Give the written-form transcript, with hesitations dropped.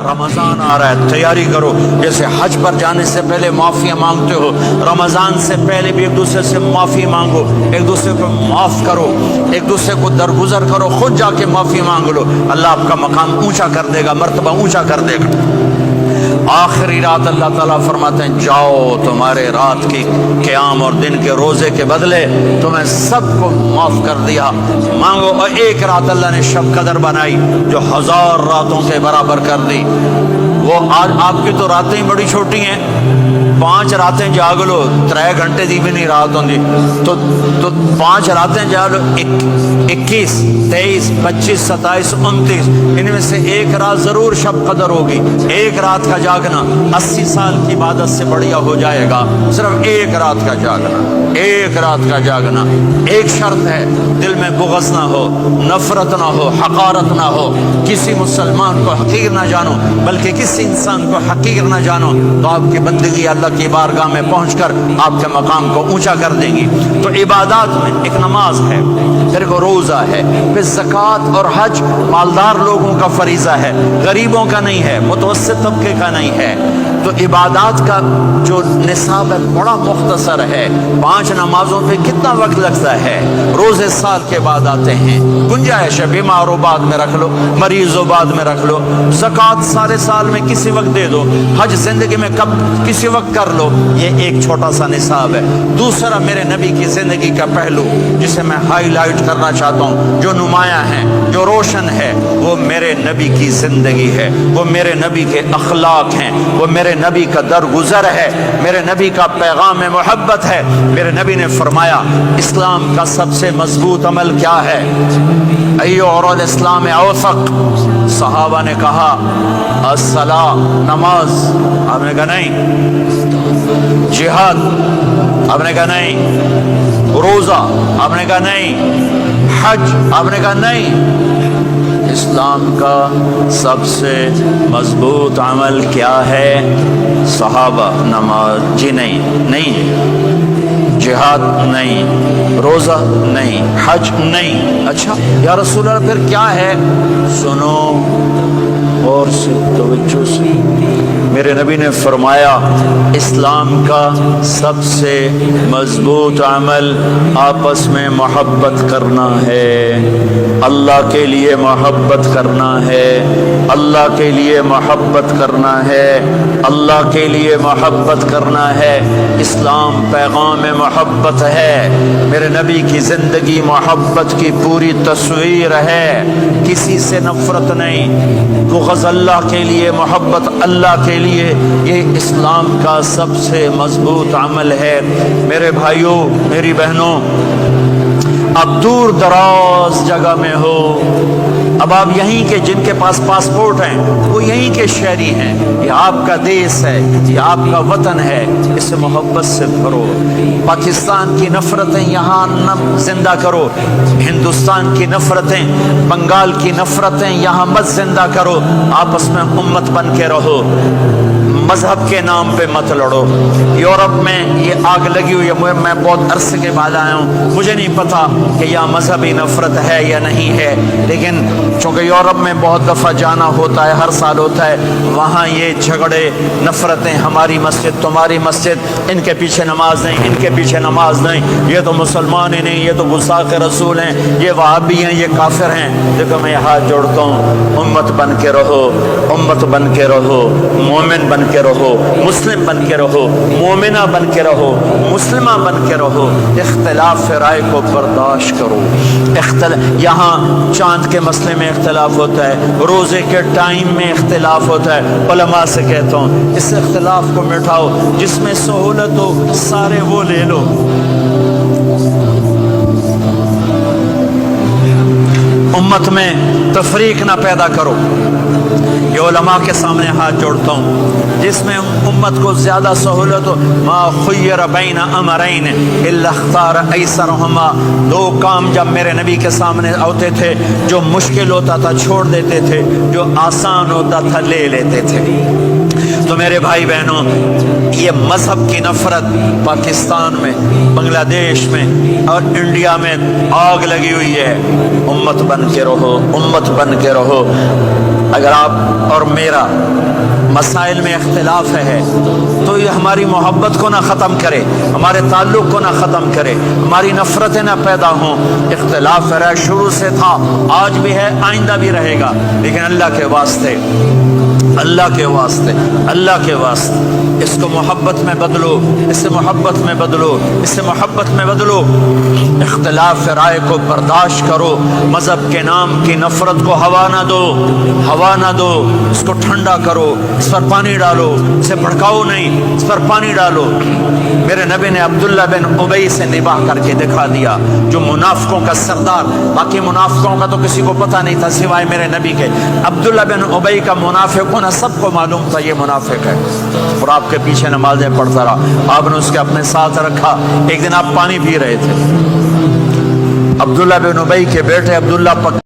رمضان آ رہا ہے، تیاری کرو. جیسے حج پر جانے سے پہلے معافیاں مانگتے ہو، رمضان سے پہلے بھی ایک دوسرے سے معافی مانگو، ایک دوسرے کو معاف کرو، ایک دوسرے کو درگزر کرو، خود جا کے معافی مانگ لو. اللہ آپ کا مقام اونچا کر دے گا، مرتبہ اونچا کر دے گا. آخری رات اللہ تعالیٰ فرماتے ہیں جاؤ، تمہارے رات کی قیام اور دن کے روزے کے بدلے تمہیں سب کو معاف کر دیا. مانگو. اور ایک رات اللہ نے شب قدر بنائی جو 1000 راتوں کے برابر کر دی. وہ آج آپ کی تو راتیں ہی بڑی چھوٹی ہیں، 5 راتیں جاگ لو، 3 گھنٹے دی بھی نہیں رات ہوندی تو 5 راتیں جاگ لو، 21 23 25 27 29 ان میں سے ایک رات ضرور شب قدر ہوگی. ایک رات کا جاگنا 80 سال کی عبادت سے بڑھیا ہو جائے گا. صرف ایک رات کا جاگنا، ایک رات کا جاگنا. ایک شرط ہے، دل میں بغض نہ ہو، نفرت نہ ہو، حقارت نہ ہو. کسی مسلمان کو حقیر نہ جانو، بلکہ کسی انسان کو حقیر نہ جانو، تو آپ کی بندگی اللہ کی بارگاہ میں پہنچ کر آپ کے مقام کو اونچا کر دیں گی. تو عبادات میں ایک نماز ہے، پھر ایک روزہ ہے، پھر زکوٰۃ اور حج مالدار لوگوں کا فریضہ ہے، غریبوں کا نہیں ہے، متوسط طبقے کا نہیں ہے. تو عبادات کا جو نصاب ہے بڑا مختصر ہے. 5 نمازوں پہ کتنا وقت لگتا ہے؟ روزے سال کے بعد آتے ہیں، گنجائش ہے، بیمار و بعد میں رکھ لو، مریض و بعد میں رکھ لو. زکوٰۃ سارے سال میں کسی وقت دے دو، حج زندگی میں کب کسی وقت کر لو. یہ ایک چھوٹا سا نصاب ہے. دوسرا میرے نبی کی زندگی کا پہلو جسے میں ہائی لائٹ کرنا چاہتا ہوں، جو نمایاں ہے، جو روشن ہے، وہ میرے نبی کی زندگی ہے، وہ میرے نبی کے اخلاق ہیں، وہ میرے نبی کا درگزر ہے، میرے نبی کا پیغام محبت ہے. میرے نبی نے فرمایا اسلام کا سب سے مضبوط عمل کیا ہے؟ ایو اور الاسلام اوثق. صحابہ نے کہا الصلاۃ، نماز. آپ نے کہا نہیں. جہاد. آپ نے کہا نہیں. روزہ. آپ نے کہا نہیں. حج. آپ نے کہا نہیں. اسلام کا سب سے مضبوط عمل کیا ہے؟ صحابہ. نماز. جی نہیں. جہاد نہیں. روزہ نہیں. حج نہیں. اچھا یا رسول اللہ پھر کیا ہے؟ سنو اور سے توجہ سے. میرے نبی نے فرمایا اسلام کا سب سے مضبوط عمل آپس میں محبت کرنا ہے. اللہ کے لیے محبت کرنا ہے، اللہ کے لیے محبت کرنا ہے، اللہ کے لیے محبت کرنا ہے. اسلام پیغام محبت ہے. میرے نبی کی زندگی محبت کی پوری تصویر ہے. کسی سے نفرت نہیں، بغض اللہ کے لیے، محبت اللہ کے لیے. یہ اسلام کا سب سے مضبوط عمل ہے. میرے بھائیوں، میری بہنوں، اب دور دراز جگہ میں ہو، اب آپ یہیں کے جن کے پاس پاسپورٹ ہیں وہ یہیں کے شہری ہیں. یہ آپ کا دیس ہے، یہ آپ کا وطن ہے. اسے محبت سے بھرو. پاکستان کی نفرتیں یہاں نہ زندہ کرو، ہندوستان کی نفرتیں، بنگال کی نفرتیں یہاں مت زندہ کرو. آپس میں امت بن کے رہو، مذہب کے نام پہ مت لڑو. یورپ میں یہ آگ لگی ہوئی ہے. میں بہت عرصے کے بعد آیا ہوں، مجھے نہیں پتا کہ یہاں مذہبی نفرت ہے یا نہیں ہے، لیکن چونکہ یورپ میں بہت دفعہ جانا ہوتا ہے، ہر سال ہوتا ہے، وہاں یہ جھگڑے، نفرتیں، ہماری مسجد تمہاری مسجد، ان کے پیچھے نماز نہیں، ان کے پیچھے نماز نہیں، یہ تو مسلمان ہی نہیں، یہ تو گستاخ رسول ہیں، یہ وہابی ہیں، یہ کافر ہیں. دیکھو میں ہاتھ جوڑتا ہوں، امت بن کے رہو، امت بن کے رہو، مومن بن کے رہو، مسلم بن کے رہو، مومنہ بن کے رہو، مسلمہ بن کے رہو. اختلاف رائے کو برداشت کرو. یہاں چاند کے مسئلے میں اختلاف ہوتا ہے، روزے کے ٹائم میں اختلاف ہوتا ہے. علماء سے کہتا ہوں اس اختلاف کو مٹھاؤ. جس میں سہولت ہو سارے وہ لے لو. امت میں تفریق نہ پیدا کرو. یہ علماء کے سامنے ہاتھ جوڑتا ہوں، جس میں امت کو زیادہ سہولت ہو. ما خیر بین امرین الا اختار ایسرہما. 2 کام جب میرے نبی کے سامنے ہوتے تھے، جو مشکل ہوتا تھا چھوڑ دیتے تھے، جو آسان ہوتا تھا لے لیتے تھے. تو میرے بھائی بہنوں، یہ مذہب کی نفرت پاکستان میں، بنگلہ دیش میں اور انڈیا میں آگ لگی ہوئی ہے. امت بن کے رہو، امت بن کے رہو. اگر آپ اور میرا مسائل میں اختلاف ہے تو یہ ہماری محبت کو نہ ختم کرے، ہمارے تعلق کو نہ ختم کرے، ہماری نفرتیں نہ پیدا ہوں۔ اختلاف ہے، شروع سے تھا، آج بھی ہے، آئندہ بھی رہے گا، لیکن اللہ کے واسطے، اللہ کے واسطے، اللہ کے واسطے اس کو محبت میں بدلو، اس سے محبت میں بدلو، اس سے محبت میں بدلو۔ اختلاف رائے کو برداشت کرو، مذہب کے نام کی نفرت کو ہوا نہ دو، ہوا نہ دو، اس کو ٹھنڈا کرو، اس پر پانی ڈالو، اسے بھڑکاؤ نہیں، اس پر پانی ڈالو۔ میرے نبی نے عبداللہ بن ابی سے نباہ کر کے دکھا دیا، جو منافقوں کا سردار، باقی منافقوں کا تو کسی کو پتہ نہیں تھا سوائے میرے نبی کے، عبداللہ بن ابی کا منافق ہونا سب کو معلوم تھا، یہ منافق ہے، اور آپ کے پیچھے نمازیں پڑھتا رہا، آپ نے اس کے اپنے ساتھ رکھا۔ ایک دن آپ پانی پی رہے تھے، عبداللہ بن ابی کے بیٹے عبداللہ